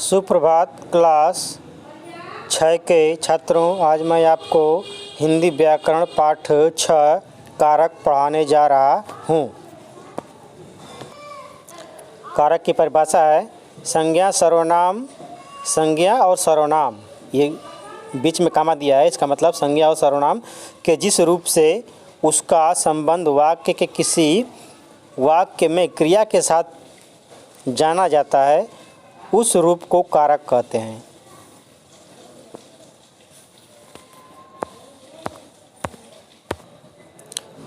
सुप्रभात क्लास 6 के छात्रों, आज मैं आपको हिंदी व्याकरण पाठ 6 कारक पढ़ाने जा रहा हूँ। कारक की परिभाषा है संज्ञा, सर्वनाम, संज्ञा और सर्वनाम। ये बीच में कॉमा दिया है, इसका मतलब संज्ञा और सर्वनाम के जिस रूप से उसका संबंध वाक्य के किसी वाक्य में क्रिया के साथ जाना जाता है, उस रूप को कारक कहते हैं।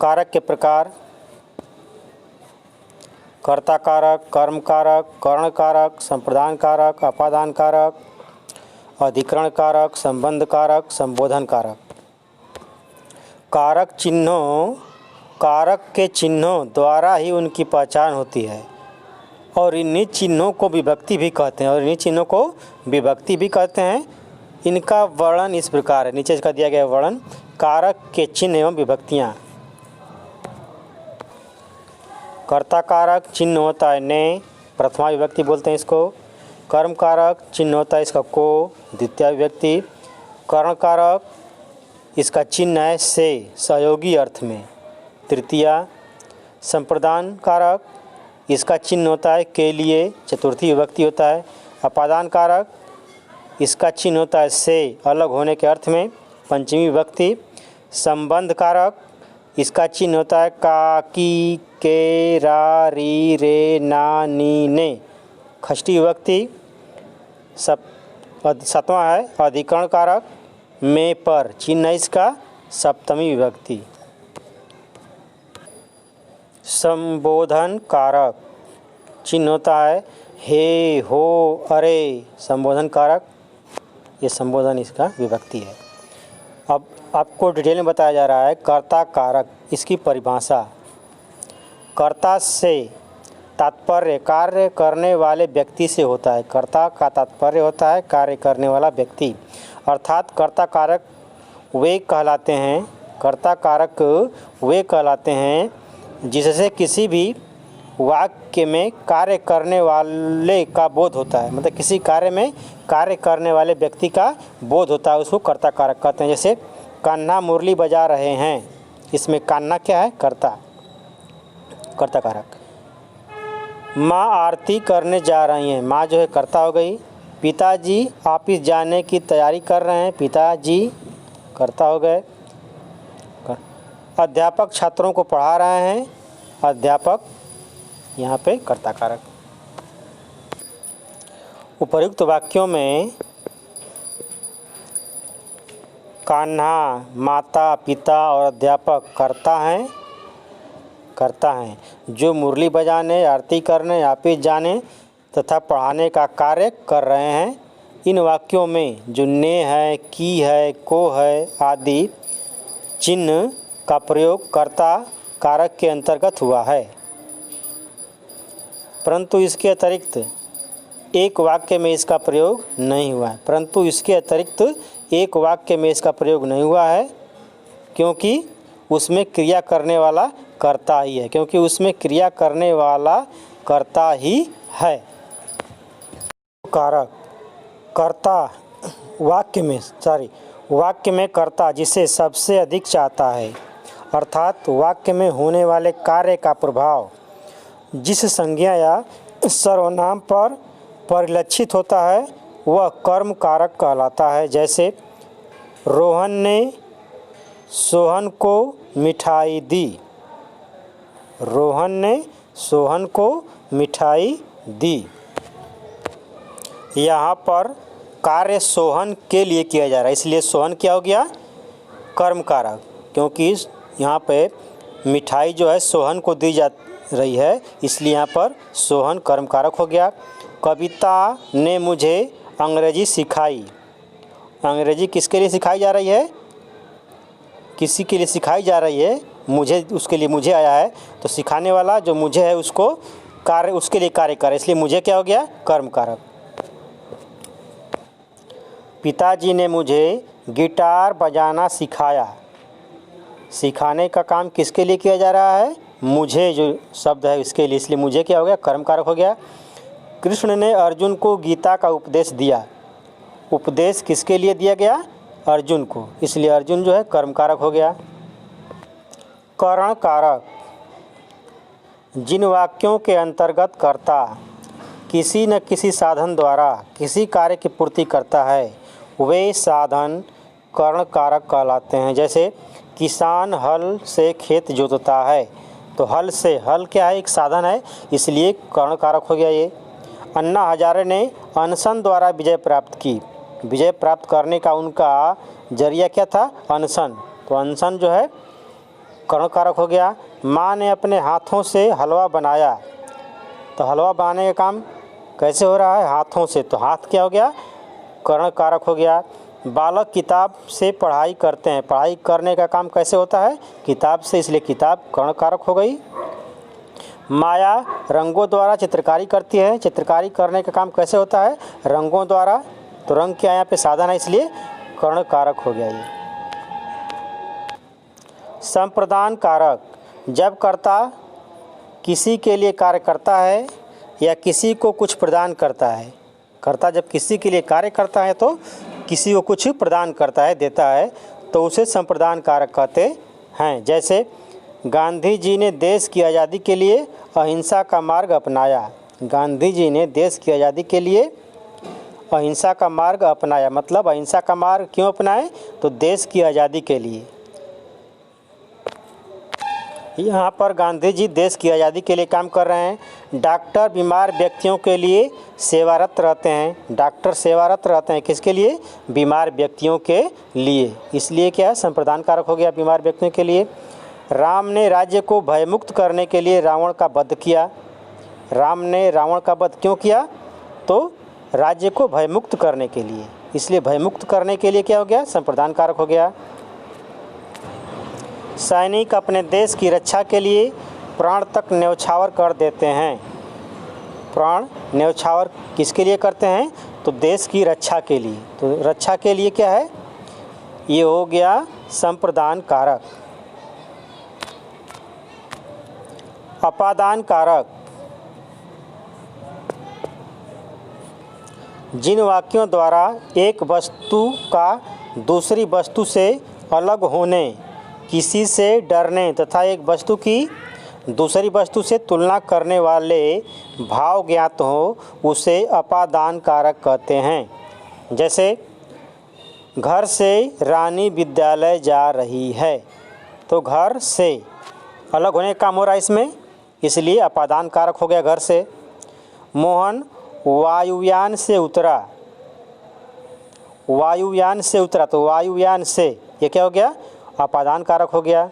कारक के प्रकार: कर्ता कारक, कर्म कारक, कर्ण कारक, संप्रदान कारक, अपादान कारक, अधिकरण कारक, संबंध कारक, संबोधन कारक। कारक चिन्हों, कारक के चिन्हों द्वारा ही उनकी पहचान होती है और इन्हीं चिन्हों को विभक्ति भी कहते हैं। इनका वर्णन इस प्रकार है, नीचे इसका दिया गया वर्णन। कारक के चिन्ह एवं विभक्तियाँ। कर्ता कारक चिन्ह होता है ने, प्रथमा विभक्ति बोलते हैं इसको। कर्म कारक चिन्ह होता है इसका को, द्वितीय विभक्ति। कर्ण कारक इसका चिन्ह है से, सहयोगी अर्थ में, तृतीया। संप्रदान कारक इसका चिन्ह होता है के लिए, चतुर्थी विभक्ति होता है। अपादान कारक इसका चिन्ह होता है से, अलग होने के अर्थ में, पंचमी विभक्ति। संबंध कारक इसका चिन्ह होता है का, की, के, रा, री, रे, ना, नी, ने, षष्ठी विभक्ति। सातवां है अधिकरण कारक, में, पर, चिन्ह है इसका सप्तमी विभक्ति। संबोधन कारक चिन्ह होता है हे, हो, अरे, संबोधन कारक। ये संबोधन इसका विभक्ति है। अब आपको डिटेल में बताया जा रहा है कर्ता कारक, इसकी परिभाषा। कर्ता से तात्पर्य कार्य करने वाले व्यक्ति से होता है। कर्ता का तात्पर्य होता है कार्य करने वाला व्यक्ति, अर्थात कर्ता कारक वे कहलाते हैं जिससे किसी भी वाक्य में कार्य करने वाले का बोध होता है, मतलब किसी कार्य में कार्य करने वाले व्यक्ति का बोध होता है, उसको कर्ता कारक कहते हैं। जैसे कान्हा मुरली बजा रहे हैं, इसमें कान्हा क्या है? कर्ता कारक। माँ आरती करने जा रही हैं, माँ जो है कर्ता हो गई। पिताजी ऑफिस जाने की तैयारी कर रहे हैं, पिताजी कर्ता हो गए। अध्यापक छात्रों को पढ़ा रहे हैं, अध्यापक यहाँ पे कर्ता कारक। उपर्युक्त वाक्यों में कान्हा, माता, पिता और अध्यापक कर्ता हैं जो मुरली बजाने, आरती करने, ऑफिस जाने तथा पढ़ाने का कार्य कर रहे हैं। इन वाक्यों में जो ने है, की है, को है आदि चिन्ह का प्रयोग कर्ता कारक के अंतर्गत हुआ है, परंतु इसके अतिरिक्त एक वाक्य में इसका प्रयोग नहीं हुआ है, क्योंकि उसमें क्रिया करने वाला कर्ता ही है। कारक कर्ता वाक्य में कर्ता जिसे सबसे अधिक चाहता है, अर्थात वाक्य में होने वाले कार्य का प्रभाव जिस संज्ञा या सर्वनाम पर परिलक्षित होता है वह कर्म कारक कहलाता है। जैसे रोहन ने सोहन को मिठाई दी। यहाँ पर कार्य सोहन के लिए किया जा रहा है, इसलिए सोहन क्या हो गया? कर्म कारक, क्योंकि यहाँ पे मिठाई जो है सोहन को दी जा रही है, इसलिए यहाँ पर सोहन कर्म कारक हो गया। कविता ने मुझे अंग्रेजी सिखाई। अंग्रेजी किसके लिए सिखाई जा रही है? किसी के लिए सिखाई जा रही है, उसके लिए मुझे आया है, तो सिखाने वाला जो मुझे है उसको कार्य, उसके लिए कार्य करे, इसलिए मुझे क्या हो गया? कर्म कारक। पिताजी ने मुझे गिटार बजाना सिखाया। सिखाने का काम किसके लिए किया जा रहा है? मुझे जो शब्द है इसके लिए, इसलिए मुझे क्या हो गया? कर्म कारक हो गया। कृष्ण ने अर्जुन को गीता का उपदेश दिया। उपदेश किसके लिए दिया गया? अर्जुन को, इसलिए अर्जुन जो है कर्म कारक हो गया। करण कारक, जिन वाक्यों के अंतर्गत कर्ता किसी न किसी साधन द्वारा किसी कार्य की पूर्ति करता है वे साधन कर्ण कारक कहलाते हैं। जैसे किसान हल से खेत जोतता है, तो हल से, हल क्या है? एक साधन है, इसलिए कर्ण कारक हो गया ये। अन्ना हजारे ने अनशन द्वारा विजय प्राप्त की। विजय प्राप्त करने का उनका जरिया क्या था? अनशन, तो अनशन जो है कर्ण कारक हो गया। माँ ने अपने हाथों से हलवा बनाया, तो हलवा बनाने का काम कैसे हो रहा है? हाथों से, तो हाथ क्या हो गया? कर्ण कारक हो गया। बालक किताब से पढ़ाई करते हैं, पढ़ाई करने का काम कैसे होता है? किताब से, इसलिए किताब कर्ण कारक हो गई। माया रंगों द्वारा चित्रकारी करती है, चित्रकारी करने का काम कैसे होता है? रंगों द्वारा, तो रंग क्या यहाँ पे साधन है, इसलिए कर्ण कारक हो गया ये। संप्रदान कारक, जब कर्ता किसी के लिए कार्य करता है या किसी को कुछ प्रदान करता है। कर्ता जब किसी के लिए कार्य करता है तो किसी को कुछ प्रदान करता है, देता है, तो उसे संप्रदान कारक कहते हैं। जैसे गांधी जी ने देश की आज़ादी के लिए अहिंसा का मार्ग अपनाया। गांधी जी ने देश की आज़ादी के लिए अहिंसा का मार्ग अपनाया, मतलब अहिंसा का मार्ग क्यों अपनाए? तो देश की आज़ादी के लिए। यहाँ पर गांधी जी देश की आज़ादी के लिए काम कर रहे हैं। डॉक्टर बीमार व्यक्तियों के लिए सेवारत रहते हैं। डॉक्टर सेवारत रहते हैं किसके लिए? बीमार व्यक्तियों के लिए, इसलिए क्या है? संप्रदान कारक हो गया बीमार व्यक्तियों के लिए। राम ने राज्य को भयमुक्त करने के लिए रावण का वध किया। राम ने रावण का वध क्यों किया? तो राज्य को भयमुक्त करने के लिए, इसलिए भयमुक्त करने के लिए क्या हो गया? संप्रदान कारक हो गया। सैनिक अपने देश की रक्षा के लिए प्राण तक न्यौछावर कर देते हैं। प्राण न्यौछावर किसके लिए करते हैं? तो देश की रक्षा के लिए, तो रक्षा के लिए क्या है? ये हो गया संप्रदान कारक। अपादान कारक, जिन वाक्यों द्वारा एक वस्तु का दूसरी वस्तु से अलग होने, किसी से डरने तथा एक वस्तु की दूसरी वस्तु से तुलना करने वाले भाव ज्ञात हो, उसे अपादान कारक कहते हैं। जैसे घर से रानी विद्यालय जा रही है, तो घर से अलग होने का काम हो रहा है इसमें, इसलिए अपादान कारक हो गया घर से। मोहन वायुयान से उतरा, वायुयान से उतरा, तो वायुयान से ये क्या हो गया? अपादान कारक हो गया।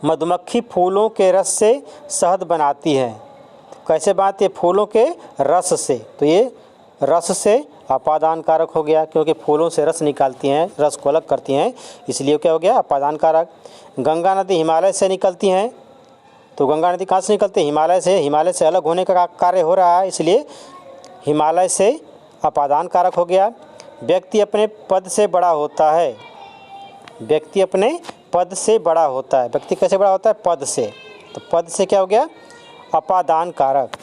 मधुमक्खी फूलों के रस से शहद बनाती है, तो कैसे बनाती है? फूलों के रस से, तो ये रस से अपादान कारक हो गया, क्योंकि फूलों से रस निकालती हैं, रस को अलग करती हैं, इसलिए क्या हो गया? अपादान कारक। गंगा नदी हिमालय से निकलती हैं, तो गंगा नदी कहाँ से निकलती है? हिमालय से। हिमालय से अलग होने का कार्य हो रहा है, इसलिए हिमालय से अपादान कारक हो गया। व्यक्ति अपने पद से बड़ा होता है, व्यक्ति अपने पद से बड़ा होता है। व्यक्ति कैसे बड़ा होता है? पद से, तो पद से क्या हो गया? अपादान कारक।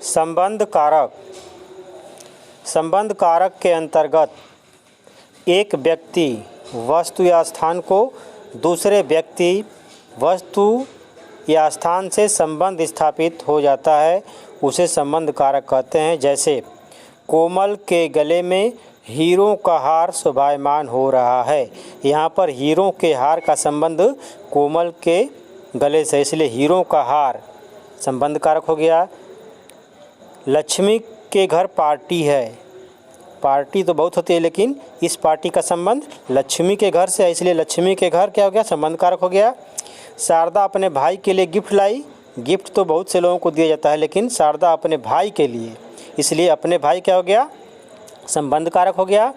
संबंध कारक, संबंध कारक के अंतर्गत एक व्यक्ति वस्तु या स्थान को दूसरे व्यक्ति वस्तु या स्थान से संबंध स्थापित हो जाता है, उसे संबंध कारक कहते हैं। जैसे कोमल के गले में हीरों का हार शोभायमान हो रहा है, यहाँ पर हीरों के हार का संबंध कोमल के गले से, इसलिए हीरों का हार संबंध कारक हो गया। लक्ष्मी के घर पार्टी है, पार्टी तो बहुत होती है लेकिन इस पार्टी का संबंध लक्ष्मी के घर से है, इसलिए लक्ष्मी के घर क्या हो गया? संबंध कारक हो गया। शारदा अपने भाई के लिए गिफ्ट लाई, गिफ्ट तो बहुत से लोगों को दिया जाता है लेकिन शारदा अपने भाई के लिए, इसलिए अपने भाई क्या हो गया? संबंध कारक हो गया।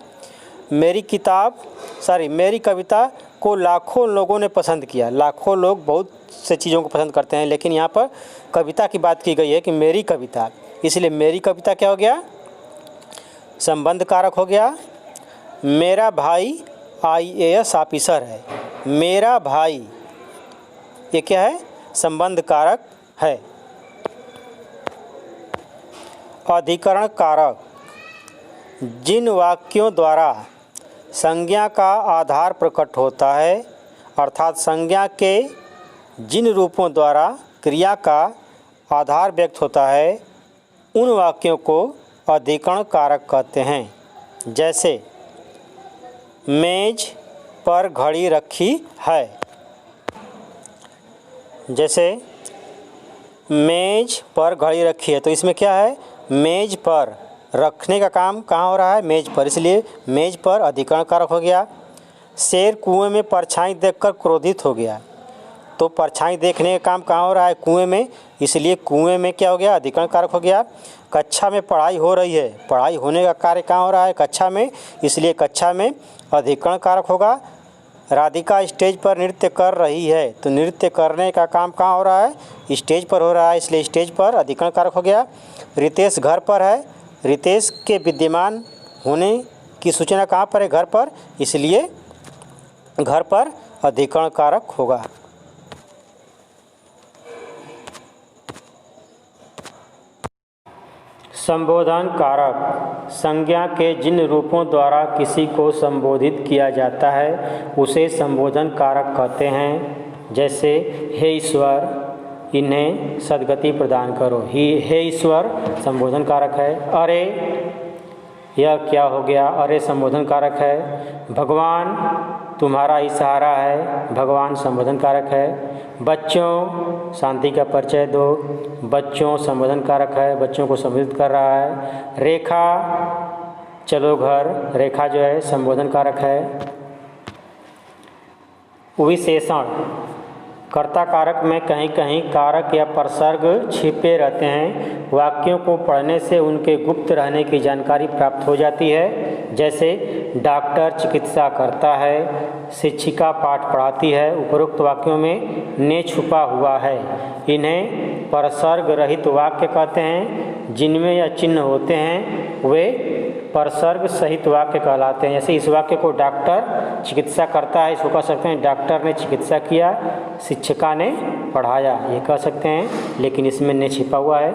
मेरी कविता को लाखों लोगों ने पसंद किया। लाखों लोग बहुत से चीज़ों को पसंद करते हैं, लेकिन यहाँ पर कविता की बात की गई है कि मेरी कविता, इसलिए मेरी कविता क्या हो गया, संबंध कारक हो गया। मेरा भाई IAS ऑफिसर है। मेरा भाई, ये क्या है, संबंध कारक है। अधिकरण कारक, जिन वाक्यों द्वारा संज्ञा का आधार प्रकट होता है, अर्थात संज्ञा के जिन रूपों द्वारा क्रिया का आधार व्यक्त होता है, उन वाक्यों को अधिकरण कारक कहते हैं। जैसे मेज पर घड़ी रखी है। जैसे मेज पर घड़ी रखी है, तो इसमें क्या है, मेज पर रखने का काम कहाँ हो रहा है, मेज पर, इसलिए मेज पर अधिकरण कारक हो गया। शेर कुएं में परछाई देखकर क्रोधित हो गया, तो परछाई देखने का काम कहाँ हो रहा है, कुएं में, इसलिए कुएं में क्या हो गया, अधिकरण कारक हो गया। कक्षा में पढ़ाई हो रही है, पढ़ाई होने का कार्य कहाँ हो रहा है, कक्षा में, इसलिए कक्षा में अधिकरण कारक होगा। राधिका स्टेज पर नृत्य कर रही है, तो नृत्य करने का काम कहाँ हो रहा है, स्टेज पर हो रहा है, इसलिए स्टेज पर अधिकरण कारक हो गया। रितेश घर पर है, रितेश के विद्यमान होने की सूचना कहाँ पर है, घर पर, इसलिए घर पर अधिकरण कारक होगा। संबोधन कारक, संज्ञा के जिन रूपों द्वारा किसी को संबोधित किया जाता है उसे संबोधन कारक कहते हैं। जैसे हे ईश्वर, इन्हें सद्गति प्रदान करो, हे ईश्वर संबोधन कारक है। अरे, यह क्या हो गया, अरे संबोधन कारक है। भगवान तुम्हारा ही सहारा है, भगवान संबोधन कारक है। बच्चों, शांति का परिचय दो, बच्चों संबोधन कारक है, बच्चों को संबोधित कर रहा है। रेखा, चलो घर, रेखा जो है संबोधन कारक है। विशेषण, कर्ता कारक में कहीं कहीं कारक या प्रसर्ग छिपे रहते हैं। वाक्यों को पढ़ने से उनके गुप्त रहने की जानकारी प्राप्त हो जाती है। जैसे डॉक्टर चिकित्सा करता है, शिक्षिका पाठ पढ़ाती है। उपरोक्त वाक्यों में ने छुपा हुआ है। इन्हें प्रसर्ग रहित वाक्य कहते हैं। जिनमें यह चिन्ह होते हैं वे प्रसर्ग सहित वाक्य कहलाते हैं। जैसे इस वाक्य को डॉक्टर चिकित्सा करता है, इसको कह सकते हैं डॉक्टर ने चिकित्सा किया, शिक्षिका ने पढ़ाया, ये कह सकते हैं, लेकिन इसमें ने छिपा हुआ है।